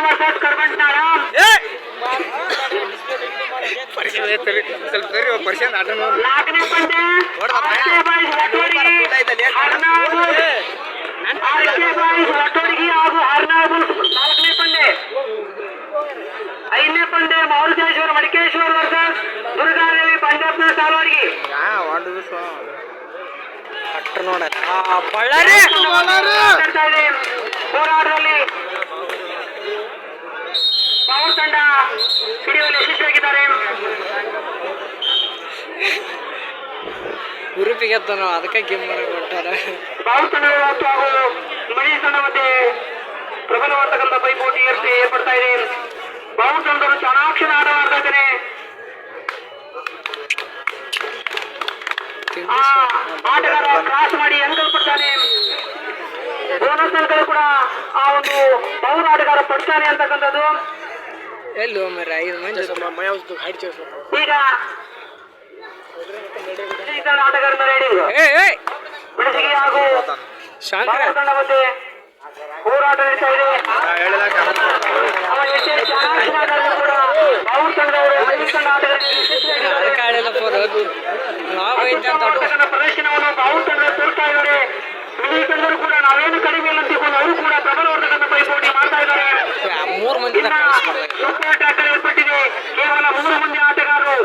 Versus ಕರ್ಬಂಟ್ನಾಳ. ನಾಲ್ಕನೇ ಪಂದ್ಯ ಒಟ್ಟೋಡಿಗೆ ಹಾಗೂ ಹರ್ನಾಬುಲ್. ನಾಲ್ಕನೇ ಪಂದ್ಯ. ಐದನೇ ಪಂದ್ಯ ಮಾರುತೇಶ್ವರ ಮಡಿಕೇಶ್ವರ ವರ್ಸಸ್ ದುರ್ಗಾದೇವಿ ಪಂಜಾಬ್ನ ಸಾಲವಾಡಿಗೆ. ಹೋರಾಟದಲ್ಲಿ ಪವರ್ ತಂಡ ಹಿಡಿಯುವಲ್ಲಿ ಯಶಸ್ವಿಯಾಗಿದ್ದಾರೆ. ಗ್ರೂಪಿಗೆ ಅದಕ್ಕೆ ಗೇಮ್ ಕೊಟ್ಟಾರೆ. ಪವರ್ ತಂಡಗಳು ಮತ್ತು ಹಾಗೂ ಮಣಿ ತಂಡ ಮಧ್ಯೆ ಪ್ರಬಲವಾದಂತ ಪೈಪೋಟಿ ಏರ್ಪಡ್ತಾ ಇದೆ. ಪವರ್ ತಂಡರು ಚಾಣಾಕ್ಷರ ಆಟ ಆಡ್ತಾ ಇದ್ದಾರೆ. ಆಟಗಾರ ಕ್ರಾಸ್ ಮಾಡಿ ಅಂಕಲ್ ಪಡ್ತಾನೆ. ಬೋನಸ್ ಅಂಕಲ್ ಕೂಡ ಆ ಒಂದು ಪವರ್ ಆಟಗಾರ ಪಡ್ತಾನೆ ಅಂತಕ್ಕಂಥದ್ದು. ಎಲ್ಲೋ ಮರ ಈಗ ಆಟಗಾರನ ರೇಡಿಂಗ್ ಬಿಡಿಸಿಗೆ ಹಾಗೂ ತಂಡ ಮಧ್ಯೆ ಹೋರಾಟ ನಡೀತಾ ಇದೆ. ಕೂಡ ಪವರ್ ತಂಡದವರು ಪ್ರದರ್ಶನವನ್ನು ಪವರ್ ತಂಡ ತೋರ್ತಾ ಇದ್ದಾರೆ. ಮಿನಿ ತಂಡರು ಕೂಡ ನಾವೇನು ಕಡಿಮೆ ಇಲ್ಲ ಅಂತಿಕೊಂಡು ಅವರು ಕೂಡ ಪ್ರಬಲವಾದಂತ ಪೈಪೋಟಿ ಮಾಡ್ತಾ ಇದ್ದಾರೆ. ಸೂಪರ್ ಟ್ಯಾಕಲ್ ಏರ್ಪಟ್ಟಿದೆ. ಕೇವಲ ಮೂರು ಮಂದಿ ಆಟಗಾರರು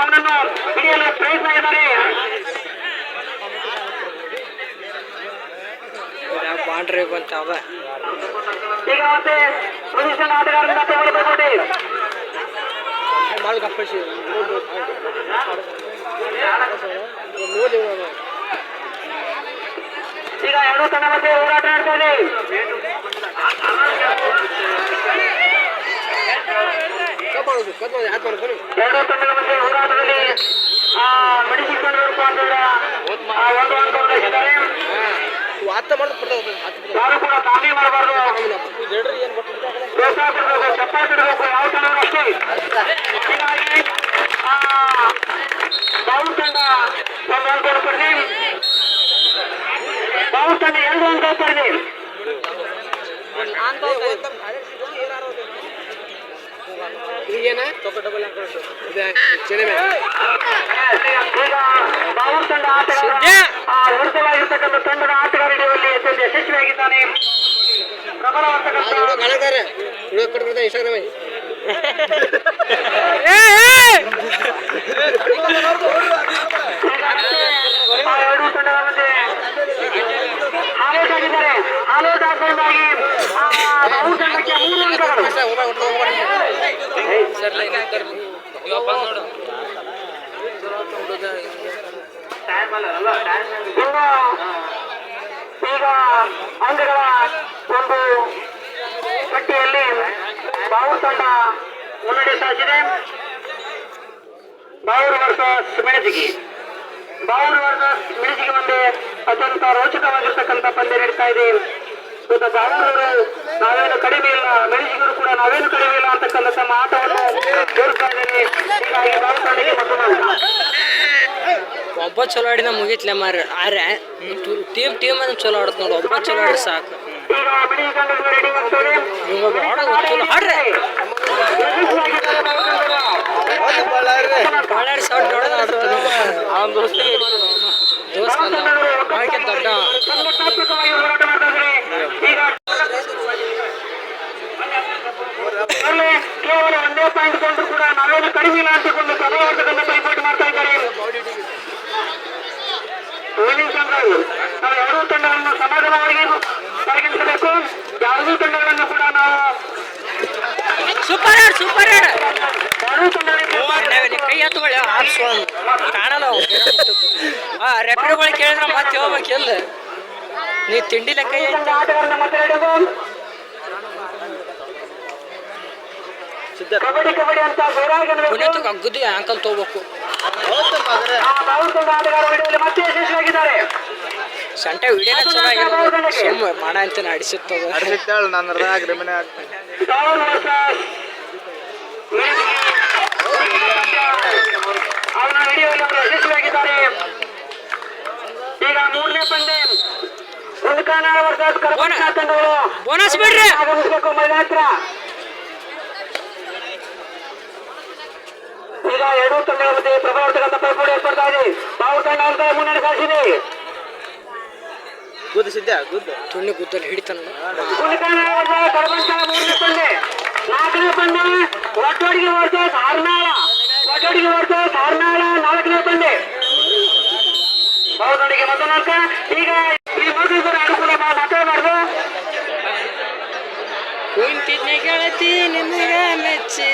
ಅವನನ್ನು ಹಿಡಿಯಲು ಪ್ರಯತ್ನ ಇದ್ದಾರೆ. ಈಗ ಮತ್ತೆ ಪೊಸಿಷನ್ ಆಟಗಾರರಿಂದ ಪೈಪೋಟಿ. ಈಗ ಎರಡು ತಂಡ ಮಧ್ಯೆ ಹೋರಾಟ ನಡ್ತಾ ಇದೆ. ಎರಡು ತಂಡಗಳ ಮಧ್ಯೆ ಹೋರಾಟದಲ್ಲಿ ಮೆಡಿಸಿಕೊಂಡವರು ಒಂದು ಅಂಕ ಗಳಿಸಿದ್ದಾರೆ. ಯಾರು ಕೂಡ ದಾಳಿ ಮಾಡಬಾರ್ದು, ಪ್ರೋತ್ಸಾಹ ಕೊಡಬೇಕು, ಚಪ್ಪಾಳೆ ತಡಬೇಕು. ಯಾವ ತಂಡವರು ಅಷ್ಟೇ. ಹೀಗಾಗಿ ಪವರ್ ತಂಡ ಒಂದು ಅಂಕ ಪಡೆದಿ. ಪವರ್ ತಂಡ 2 ಅಂಕ ಪಡೆದಿ. ಈಗ ಪವರ್ ತಂಡ ವಿರುದ್ಧವಾಗಿರ್ತಕ್ಕಂಥ ತಂಡದ ಆಟಗಾರ ಹಿಡಿಯುವಲ್ಲಿ ಅತ್ಯಂತ ಯಶಸ್ವಿಯಾಗಿದ್ದಾನೆ. ಪ್ರಬಲವಾದ ಎರಡೂ ತಂಡಗಳ ಮಧ್ಯೆ ಆಲೋಟ್ ಆಗಿದ್ದಾರೆ. ಆಲೋಟ್ ಆಗೋದಾಗಿ ಪವರ್ ತಂಡಕ್ಕೆ 3 ಅಂಕಗಳು. ಈಗ ಅಂಕಗಳ ಒಂದು ಪಟ್ಟಿಯಲ್ಲಿ ಪವರ್ ತಂಡ ಮುನ್ನಡೆ ಸಾಧಿಸಿದೆ. ಬಾವೂರು ವರ್ಸಸ್ ಮೆಣಸಿಗೆ. ಬಾವೂರು ವರ್ಸಸ್ ಮೆಣಸಿಗೆ ಒಂದೇ ಅತ್ಯಂತ ರೋಚಕವಾಗಿರ್ತಕ್ಕಂಥ ಪಂದ್ಯ ನಡೀತಾ ಇದೆ. ಇವತ್ತು ಬಾವೂರವರು ನಾವೇನು ಕಡಿಮೆ ಇಲ್ಲ, ಮೆಣಸಿಗರು ಕೂಡ ನಾವೇನು ಕಡಿಮೆ ಇಲ್ಲ ಅಂತಕ್ಕಂಥ ತಮ್ಮ ಆಟವನ್ನು ತೋರಿಸ್ತಾ ಇದ್ದಾರೆ. ಹೀಗಾಗಿ ಬಾವೂರು ತಂಡಕ್ಕೆ ಮತ್ತೊಂದು ಒಬ್ಬ ಚಲೋ ಆಡಿನ ಮುಗಿತ್ಲೆ ಮಾರ. ಆರೆ ಟೀಮ್ ಅನ್ನ ಚಲೋ ಆಡತ್ ನೋಡು. ಒಬ್ಬ ಚಲೋ ಆಡಿ ಸಾಕು. ಬಾಳಾಡಿ ಸೌಟ್ ನೋಡೋದು ಆಡ್ತಾನೆ. ಅವನ ದೋಸ್ತ ದೊಡ್ಡ ಕೇವಲ 1 ಪಾಯಿಂಟ್ ಕೊಂಡ್ರು ಕೂಡ ನಾವೇನು ಕಡಿಮೆ ಇಲ್ಲ ಅಂತಕೊಂಡು ಪ್ರಬಲವಾದ ಪೈಪೋಟಿ ಮಾಡ್ತಾ ಇದ್ದಾರೆ. ನಾವು ಎರಡೂ ತಂಡಗಳನ್ನು ಸಮಾಧಾನವಾಗಿ ಪರಿಗಣಿಸಬೇಕು. ಯಾವುದೂ ತಂಡಗಳನ್ನು ಕೂಡ ನಾವು ಎರಡೂ ತಂಡಗಳಿಗೆ ಕೈ ಎತ್ತುಗಳು ಕಾಣಲ್ಲ. ರೆಫರಿಗಳು ಕೇಳಿದ್ರೆ ಮತ್ತೆ ಹೋಗ್ಬೇಕಿಲ್ಲ. ನೀ ತಿಂಡಿ ಲೆಕ್ಕ ಆಟಗಾರನ ಮಾತಾಡೋದು ಕಬಡ್ಡಿ ಅಂತ ಅಗ್ಗದು ಅಂಕಲ್ ತಗೋಬೇಕು. ಮತ್ತೆ ಯಶಸ್ವಿಯಾಗಿದ್ದಾರೆ. ಸಂಟೆ ವಿಡಿಯೋ ಚಲೋ ಆಗಿಲ್ಲ. ಸುಮ್ಮ ಮಾಡ ಅಂತ ಅಡಿಸುತ್ತದ. ಅವನ ವಿಡಿಯೋದಲ್ಲಿ ಅವರು ಯಶಸ್ವಿಯಾಗಿದ್ದಾರೆ. ಈಗ 3ನೇ ಪಂದ್ಯ ಗುಂಡ್ಕಾನಾಳ ವರ್ಸಸ್ ಕರ್ಮಠ ತಂಡಗಳು ಬೋನಸ್ ಬಿಡ್ರಿ. ಆಗಮಿಸಬೇಕು ಮೈದಾನ ಹತ್ರ. ಈಗ ಎರಡೂ ತಂಡಗಳ ಮಧ್ಯೆ ಪ್ರಬಲವಾದ ಪೈಪೋಟಿ ಏರ್ಪಡ್ತಾ ಇದೆ. ಬಾವು ತಂಡ ಅಂತ ಮುನ್ನಡೆ ಸಾಧಿಸಿದೆ. ತುಣ್ಣಿ ಗುದ್ದಲ್ಲಿ ಹಿಡಿತಾನ. ಗುಂಡ್ಕಾನಾಳ ವರ್ಸಸ್ ಕರ್ಮಠ ಮೂರನೇ ಪಂದ್ಯ. ನಾಲ್ಕನೇ ಪಂದ್ಯ ಒಟ್ಟೊಡಿಗೆ ವರ್ಸಸ್ ಹಾರ್ನಾಳ. ಒಟ್ಟೊಡಿಗೆ ವರ್ಸಸ್ ಹಾರ್ನಾಳ ನಾಲ್ಕನೇ ಪಂದ್ಯ. ಬಾವು ತಂಡಕ್ಕೆ ಮತ್ತೊಂದು ಅಂಕ. ಈಗ ಈ ಮಗು ಆಡು ಕೂಡ ಮಾತಾಡಬಾರ್ದು. ಕುಂತಿದ್ನೆ ಗೆಳತಿ ನಿಮಗೆ ಮೆಚ್ಚಿ.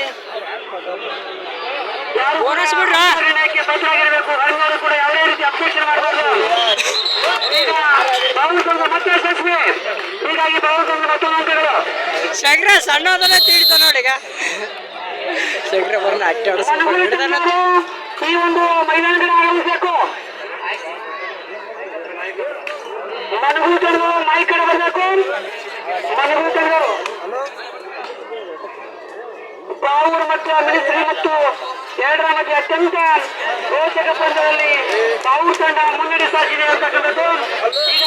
ಬೋನಸ್ ಬಿಡ್ರ. ನಿರ್ಣಯಕ್ಕೆ ಬದ್ಧರಾಗಿರಬೇಕು. ಹರಿವಾರು ಕೂಡ ಯಾವುದೇ ರೀತಿ ಅಬ್ಜೆಕ್ಷನ್ ಮಾಡಬಾರ್ದು. ಈಗ ಬಾವುಸಂಘ ಮತ್ತೆ ಯಶಸ್ವಿ. ಹೀಗಾಗಿ ಬಾವುಸಂಘ ಮತ್ತೊಂದು ಅಂಕಗಳು. ಶಂಕರ ಸಣ್ಣ ಅದನ್ನ ತಿಳಿತ ನೋಡಿಗ. ಶಂಕರ ಬರ್ನ ಅಟ್ಟೆ ಈ ಒಂದು ಮೈದಾನದಲ್ಲಿ ಆಗಮಿಸಬೇಕು. ಮನಗೂತರು ಮೈ ಕಡೆ ಬರಬೇಕು. ಮನಗೂತರು ಬಾವೂರು ಮತ್ತು ಮಿಲಿಟರಿ ಮತ್ತು ಎರಡರ ಮಧ್ಯೆ ಅತ್ಯಂತ ರೋಚಕ ಪಂದ್ಯದಲ್ಲಿ ಬಾವೂರು ತಂಡ ಮುನ್ನಡೆ ಸಾಧಿಸಿದೆ ಅಂತಕ್ಕಂಥದ್ದು. ಈಗ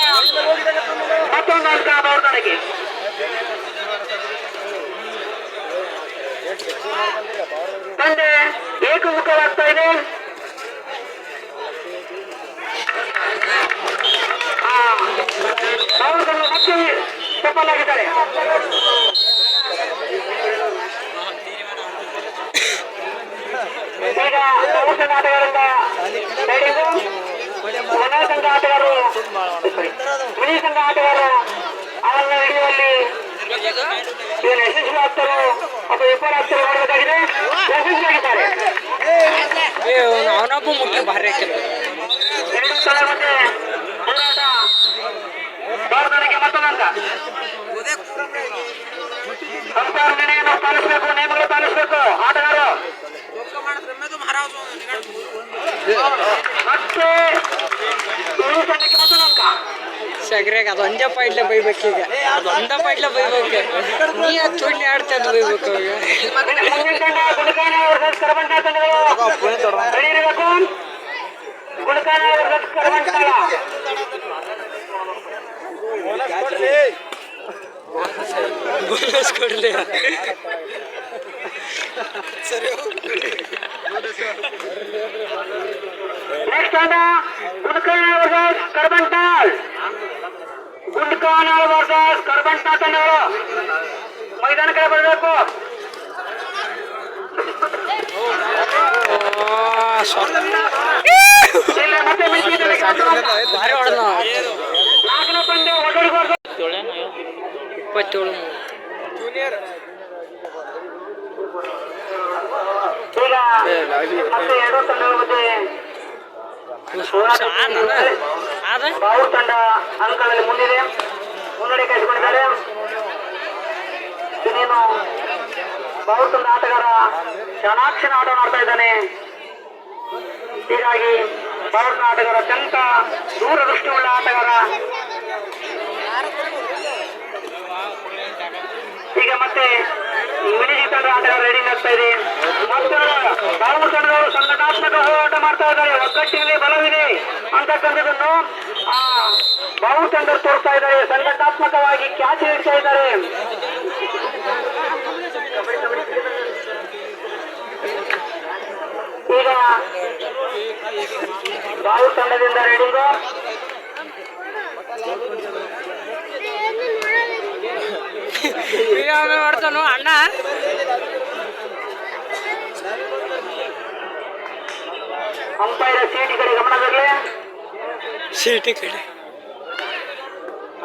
ಮತ್ತೊಂದು ಅಂಕ ಬಾವೂರು ತಂಡಕ್ಕೆ. ಪಂದ್ಯ ಏಕಮುಖವಾಗ್ತಾ ಇದೆ. ಬಾವೂರು ತಂಡ ಮತ್ತೆ ಸಫಲರಾಗಿದ್ದಾರೆ. ಈಗ ಬಾವೂರು ತಂಡ ಆಟಗಾರರಿಂದ ರೈಡಿಂಗು. ಮನ ಸಂಘ ಆಟಗಾರರು ಮಿನಿ ಸಂಘ ಆಟಗಾರರು ಅವನ್ನ ಹಿಡಿಯುವಲ್ಲಿ ಇವನು ಯಶಸ್ವಿ ಆಗ್ತಾರೋ ಅಥವಾ ವಿಫಲ ಆಗ್ತಾರೋ ಮಾಡಬೇಕಾಗಿದೆ. ಯಶಸ್ವಿಯಾಗಿದ್ದಾರೆ. ಅವನೊಬ್ಬ ಮುಖ್ಯ ಭಾರಿ ಹಾಕಿಲ್ಲ. ಎರಡು ಸ್ಥಳ ಮತ್ತೆ ಹೋರಾಟ. ಭಾರತಕ್ಕೆ ಮತ್ತೊಂದು ಅಂಕ. ಅಂಪೈರ್ ನಿರ್ಣಯವನ್ನು ಪಾಲಿಸಬೇಕು. ನಿಯಮಗಳು ಪಾಲಿಸಬೇಕು ಆಟಗಾರರು. ಮತ್ತೆ ಈ ತಂಡಕ್ಕೆ ಮತ್ತೊಂದು ಅಂಕ. ಶಂಕರಾಗ ಅದೊಂದೇ ಪಾಯಿಂಟ್ಲೆ ಬೈಬೇಕೀಗ. ಅದೊಂದೇ ಪಾಯಿಂಟ್ಲೆ ಬೈಬೇಕು. ನೀ ಅದು ತುಣ್ಣಿ ಆಡ್ತಾ ಅದು ಬೈಬೇಕು ಅವಾಗ. ಮುಂದಿನ ತಂಡ ಗುಂಡ್ಕಾನಾಳ ವರ್ಸಸ್ ಕರ್ಮಠ ತಂಡಗಳು ರೆಡಿ ಇರಬೇಕು. ಗುಂಡ್ಕಾನಾಳ ವರ್ಸಸ್ ಕರ್ಮಠ. ಬೋನಸ್ ಕೊಡ್ಲಿ. ನೆಕ್ಸ್ಟ್ ತಂಡ ಗುಂಡ್ಕಾನಾಳ ವರ್ಸಸ್ ಕರ್ಮಠ. ಗುಂಡ್ಕಾನಾಳ ವರ್ಸಸ್ ಕರ್ಮಠ ತಂಡಗಳು ಮೈದಾನ ಕಡೆ ಬರಬೇಕು. ಮತ್ತೆ ಭಾರಿ ಹೊಡೆದ. ನಾಲ್ಕನೇ ಪಂದ್ಯ ಒಟ್ಟೊಡಿಗೆ ವರ್ಸಸ್ 27 ಈಗ ಮತ್ತೆ ಎರಡೂ ತಂಡಗಳ ಮಧ್ಯೆ ಬಾವೂರು ತಂಡ ಅಂಕಗಳಲ್ಲಿ ಮುಂದಿದೆ. ಮುನ್ನಡೆ ಕಾಯ್ದುಕೊಂಡಿದ್ದಾರೆ. ಇನ್ನೇನು ಬಾವೂರು ತಂಡ ಆಟಗಾರ ಚಾಣಾಕ್ಷನ ಆಟವನ್ನು ಆಡ್ತಾ ಇದ್ದಾನೆ. ಹೀಗಾಗಿ ಬಾವೂರು ತಂಡ ಆಟಗಾರ ಅತ್ಯಂತ ದೂರದೃಷ್ಟಿಯುಳ್ಳ ಆಟಗಾರ. ಈಗ ಮತ್ತೆ ಮಿಲಿಟರಿ ತಂಡ ಆಟಗಾರ ರೆಡಿ ಆಗ್ತಾ ಇದೆ. ಬಾವೂರು ತಂಡದವರು ಸಂಘಟನಾತ್ಮಕ ಹೋರಾಟ ಮಾಡ್ತಾ ಇದ್ದಾರೆ. ಒಗ್ಗಟ್ಟಿನಲ್ಲಿ ಬಲವಿದೆ ಅಂತಕ್ಕಂಥದ್ದನ್ನು ಬಾವೂರು ತಂಡ ತೋರಿಸ್ತಾ ಇದ್ದಾರೆ. ಸಂಘಟನಾತ್ಮಕವಾಗಿ ಕ್ಯಾಚ್ ನೀಡ್ತಾ ಇದ್ದಾರೆ. ಈಗ ಬಾವೂರು ತಂಡದಿಂದ ರೆಡಿಂಗು. ಮಾಡ್ತಾನು ಅಣ್ಣ. ಅಂಪೈರ ಸೀಟಿ ಕಡೆ ಗಮನ ಬರಲಿ. ಸೀಟಿ ಕಡೆ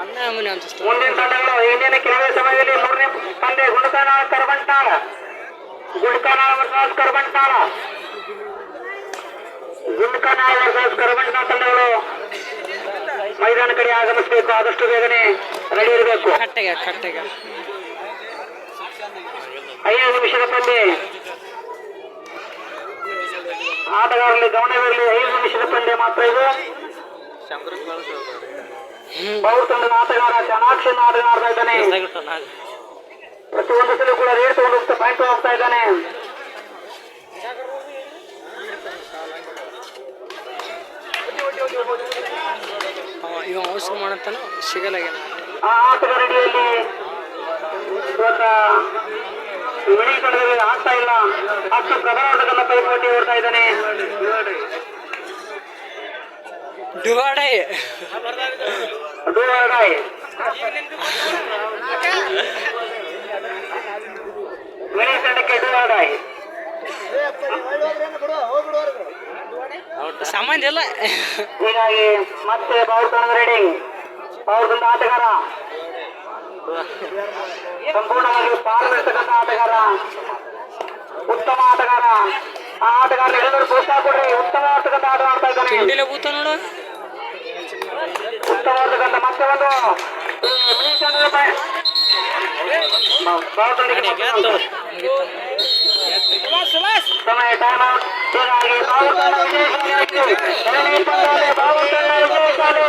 ಅಣ್ಣ ಮನೆ ಅಂತ. ಮುಂದಿನ ತಂಡಗಳು ಇಂದಿನ ಕೆಲವೇ ಸಮಯದಲ್ಲಿ ಮೂರನೇ ಪಂದ್ಯ ಗುಂಡ್ಕಾನಾಳ ಕರ್ಮಠ. ಗುಂಡ್ಕಾನಾಳ ವರ್ಸಸ್ ಕರ್ಮಠ. ಗುಂಡ್ಕಾನಾಳ ವರ್ಸಸ್ ಕರ್ಮಠ ತಂಡಗಳು ಮೈದಾನ ಕಡೆ ಆಗಮಿಸಬೇಕು. ಆದಷ್ಟು ಬೇಗನೆ ರೆಡಿ ಇರಬೇಕು. ಕಟ್ಟೆಗೆ 5 ನಿಮಿಷದ ಪಂದ್ಯ. ಆಟಗಾರರಲ್ಲಿ ಗಮನವಿರಲಿ. 5 ನಿಮಿಷದ ಪಂದ್ಯ ಮಾತ್ರ ಇದು. ಬಾವೂರು ತಂಡದ ಆಟಗಾರ ಚಾಣಾಕ್ಷನ ಆಟ ಆಡ್ತಾ ಇದ್ದಾನೆ. ಪ್ರತಿಯೊಂದು ಸಲ ಕೂಡ ರೇಟ್ ತಗೊಂಡು ಹೋಗ್ತಾ ಪಾಯಿಂಟ್ ಹೋಗ್ತಾ ಇದ್ದಾನೆ. ಇವ ಅವಸರ ಮಾಡತ್ತಾನ ಸಿಗಲಾಗ್ಯಾನ. ಆ ಆಟಗಾರಡಿಯಲ್ಲಿ ಇವತ್ತ ಮಿಳಿ ತಂಡದಲ್ಲಿ ಆಗ್ತಾ ಇಲ್ಲ. ಅಷ್ಟು ಪ್ರಬಲವಾದ ಪೈಪೋಟಿ ಓಡ್ತಾ ಇದ್ದಾನೆ. ಡುವಾಡೈ ಡೂವಾಡಾಯ್ ಮಿಳಿ ತಂಡಕ್ಕೆ ಡೂವಾಡಾಯ್ ಸಾಮಾನ್ಯ ಇಲ್ಲ. ಹೀಗಾಗಿ ಮತ್ತೆ ಪವರ್ ತಂಡದ ರೇಡಿಂಗ್. ಪವರ್ ತಂಡ ಆಟಗಾರ ಸಂಪೂರ್ಣವಾಗಿ ಪಾಲ್ಗೊಳ್ತಕ್ಕಂಥ ಆಟಗಾರ, ಉತ್ತಮ ಆಟಗಾರ. ಆ ಆಟಗಾರ ಎಲ್ಲರೂ ಪ್ರೋತ್ಸಾಹ ಕೊಡ್ರಿ. ಉತ್ತಮ ಆಟಗಾರ ಆಟ ಆಡ್ತಾ ಇದ್ದಾನೆ. ತಿಂಡಿಲೆ ಭೂತ ನೋಡು. ಉತ್ತಮವಾದಕ್ಕಂತ ಮತ್ತೆ ಒಂದು ಮಿನಿ ತಂಡದ ಸಮಯ ಟೈಮ್ ಔಟ್. ಹೀಗಾಗಿ ಬಾವು ತಂಡ ವಿಜಯಶಾಲಿಯಾಯಿತು. ಎರಡನೇ ಪಂದ್ಯದಲ್ಲಿ ಬಾವು ತಂಡ ವಿಜಯಶಾಲಿ.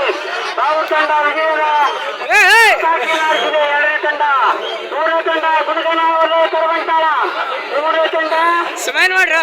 ಬಾವು ತಂಡ ವಿಜಯದ ಸಾಕ್ಷಿಯಾಗಿಸಿದೆ. ಎರಡನೇ ತಂಡ, ಮೂರನೇ ತಂಡ ಗುಡುಗನಹಳ್ಳಿ ಕರವಂತಾಳ. ಮೂರನೇ ತಂಡ ಸುಮ್ಮನೆ ಮಾಡ್ರ